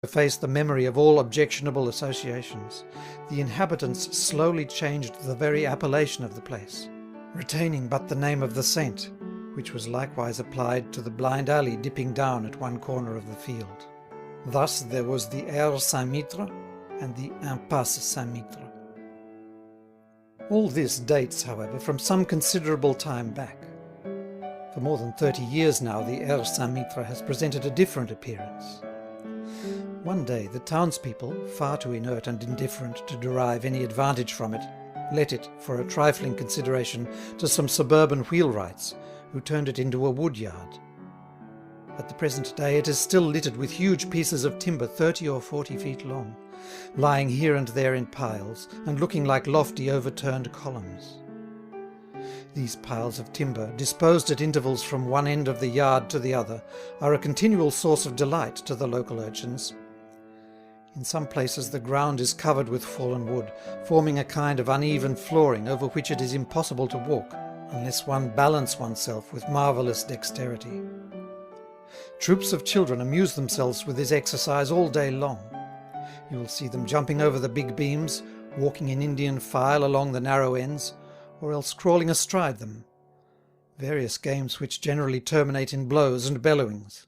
efface the memory of all objectionable associations, the inhabitants slowly changed the very appellation of the place, retaining but the name of the saint, which was likewise applied to the blind alley dipping down at one corner of the field. Thus there was the Aire Saint-Mitre and the Impasse Saint-Mitre. All this dates, however, from some considerable time back. For more than 30 years now, the Aire Saint-Mitre has presented a different appearance. One day the townspeople, far too inert and indifferent to derive any advantage from it, let it, for a trifling consideration, to some suburban wheelwrights, who turned it into a wood yard. At the present day it is still littered with huge pieces of timber 30 or 40 feet long, lying here and there in piles, and looking like lofty overturned columns. These piles of timber, disposed at intervals from one end of the yard to the other, are a continual source of delight to the local urchins. In some places the ground is covered with fallen wood, forming a kind of uneven flooring over which it is impossible to walk, unless one balance oneself with marvellous dexterity. Troops of children amuse themselves with this exercise all day long. You will see them jumping over the big beams, walking in Indian file along the narrow ends, or else crawling astride them. Various games which generally terminate in blows and bellowings.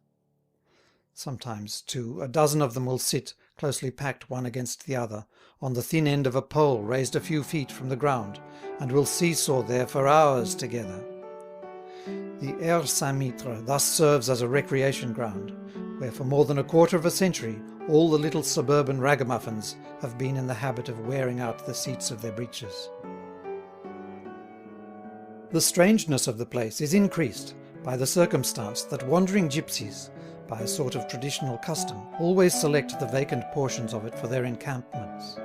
Sometimes, too, a dozen of them will sit, closely packed one against the other, on the thin end of a pole raised a few feet from the ground, and will seesaw there for hours together. The Aire Saint-Mitre thus serves as a recreation ground, where for more than a quarter of a century all the little suburban ragamuffins have been in the habit of wearing out the seats of their breeches. The strangeness of the place is increased by the circumstance that wandering gypsies, by a sort of traditional custom, always select the vacant portions of it for their encampments.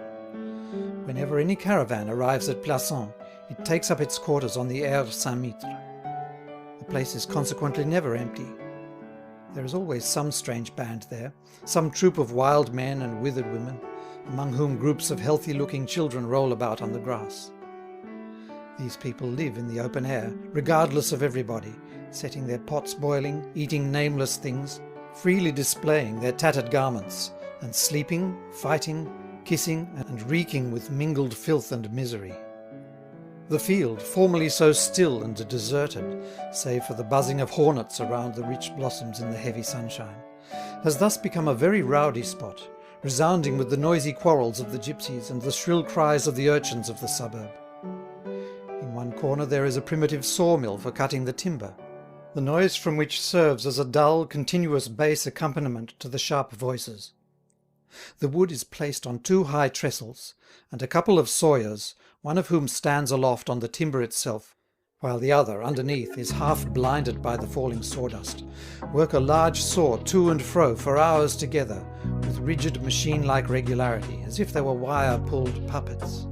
Whenever any caravan arrives at Plassans, it takes up its quarters on the Aire Saint-Mitre. The place is consequently never empty. There is always some strange band there, some troop of wild men and withered women, among whom groups of healthy-looking children roll about on the grass. These people live in the open air, regardless of everybody, setting their pots boiling, eating nameless things, freely displaying their tattered garments, and sleeping, fighting, kissing, and reeking with mingled filth and misery. The field, formerly so still and deserted, save for the buzzing of hornets around the rich blossoms in the heavy sunshine, has thus become a very rowdy spot, resounding with the noisy quarrels of the gypsies and the shrill cries of the urchins of the suburb. In one corner there is a primitive sawmill for cutting the timber, the noise from which serves as a dull, continuous bass accompaniment to the sharp voices. The wood is placed on 2 high trestles, and a couple of sawyers, one of whom stands aloft on the timber itself, while the other, underneath, is half blinded by the falling sawdust, work a large saw to and fro for hours together, with rigid machine-like regularity, as if they were wire-pulled puppets.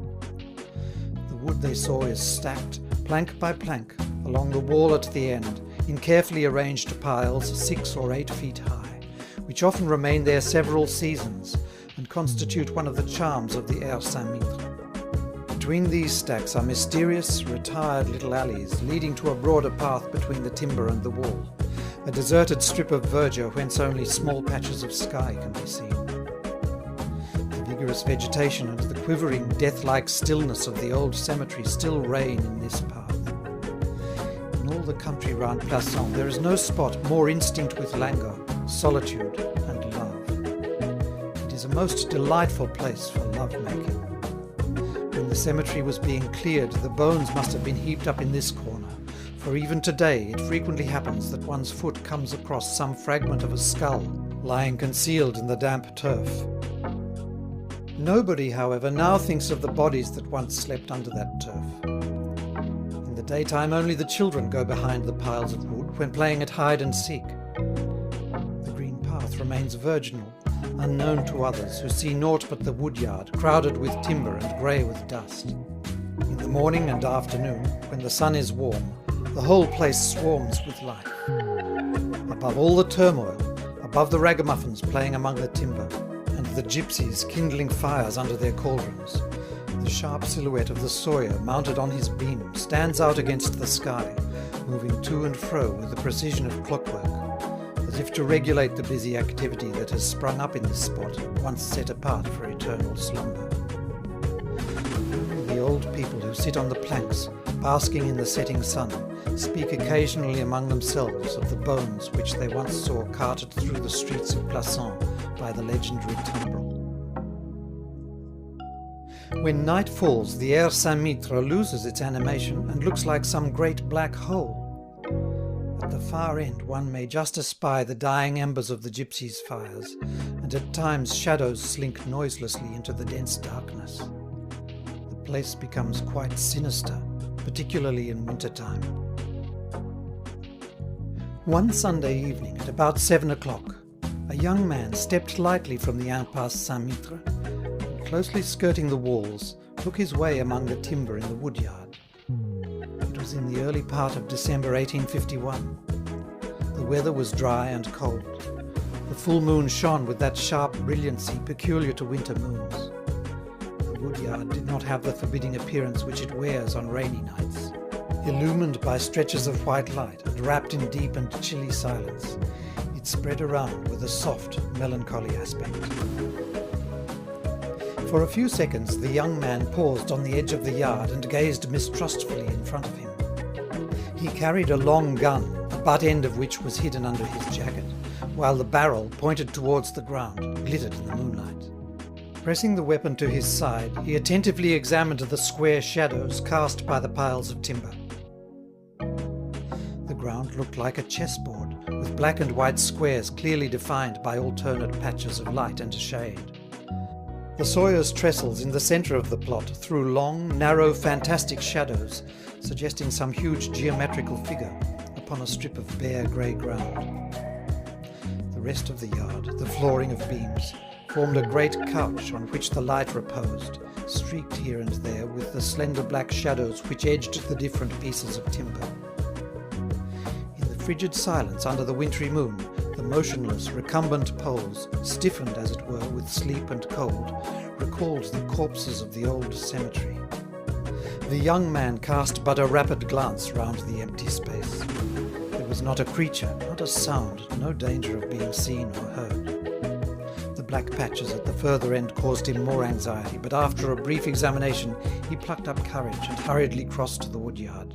The wood they saw is stacked, plank by plank, along the wall at the end, in carefully arranged piles 6 or 8 feet high, which often remain there several seasons, and constitute one of the charms of the Aire Saint-Mitre. Between these stacks are mysterious, retired little alleys leading to a broader path between the timber and the wall, a deserted strip of verdure whence only small patches of sky can be seen. The vigorous vegetation and the quivering, death-like stillness of the old cemetery still reign in this path. In all the country round Plassans there is no spot more instinct with languor, solitude, and love. It is a most delightful place for love-making. When the cemetery was being cleared, the bones must have been heaped up in this corner, for even today it frequently happens that one's foot comes across some fragment of a skull lying concealed in the damp turf. Nobody, however, now thinks of the bodies that once slept under that turf. In the daytime only the children go behind the piles of wood when playing at hide and seek. The green path remains virginal, unknown to others who see naught but the woodyard, crowded with timber and grey with dust. In the morning and afternoon, when the sun is warm, the whole place swarms with life. Above all the turmoil, above the ragamuffins playing among the timber, and the gypsies kindling fires under their cauldrons, the sharp silhouette of the sawyer mounted on his beam stands out against the sky, moving to and fro with the precision of clockwork, as if to regulate the busy activity that has sprung up in this spot, once set apart for eternal slumber. The old people who sit on the planks, basking in the setting sun, speak occasionally among themselves of the bones which they once saw carted through the streets of Plassans by the legendary tumbrel. When night falls, the Aire Saint-Mitre loses its animation and looks like some great black hole. At the far end one may just espy the dying embers of the gypsies' fires, and at times shadows slink noiselessly into the dense darkness. The place becomes quite sinister, particularly in winter-time. One Sunday evening at about 7 o'clock, a young man stepped lightly from the Impasse Saint-Mitre, and closely skirting the walls, took his way among the timber in the woodyard. It was in the early part of December 1851. The weather was dry and cold. The full moon shone with that sharp brilliancy peculiar to winter moons. The woodyard did not have the forbidding appearance which it wears on rainy nights. Illumined by stretches of white light and wrapped in deep and chilly silence, it spread around with a soft, melancholy aspect. For a few seconds the young man paused on the edge of the yard and gazed mistrustfully in front of him. He carried a long gun, the butt end of which was hidden under his jacket, while the barrel, pointed towards the ground, glittered in the moonlight. Pressing the weapon to his side, he attentively examined the square shadows cast by the piles of timber. The ground looked like a chessboard, with black and white squares clearly defined by alternate patches of light and shade. The sawyer's trestles in the centre of the plot threw long, narrow, fantastic shadows, suggesting some huge geometrical figure upon a strip of bare grey ground. The rest of the yard, the flooring of beams, formed a great couch on which the light reposed, streaked here and there with the slender black shadows which edged the different pieces of timber. In the frigid silence under the wintry moon, the motionless, recumbent poles, stiffened as it were with sleep and cold, recalled the corpses of the old cemetery. The young man cast but a rapid glance round the empty space. There was not a creature, not a sound, no danger of being seen or heard. The black patches at the further end caused him more anxiety, but after a brief examination he plucked up courage and hurriedly crossed the woodyard.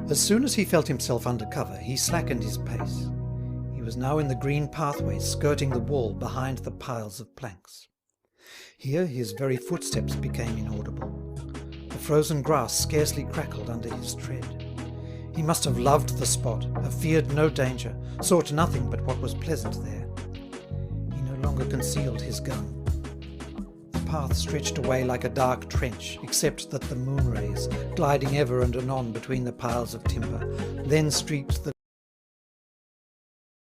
As soon as he felt himself under cover, he slackened his pace. He was now in the green pathway skirting the wall behind the piles of planks. Here his very footsteps became inaudible. The frozen grass scarcely crackled under his tread. He must have loved the spot, have feared no danger, sought nothing but what was pleasant there. He no longer concealed his gun. The path stretched away like a dark trench, except that the moon rays, gliding ever and anon between the piles of timber, then streaked the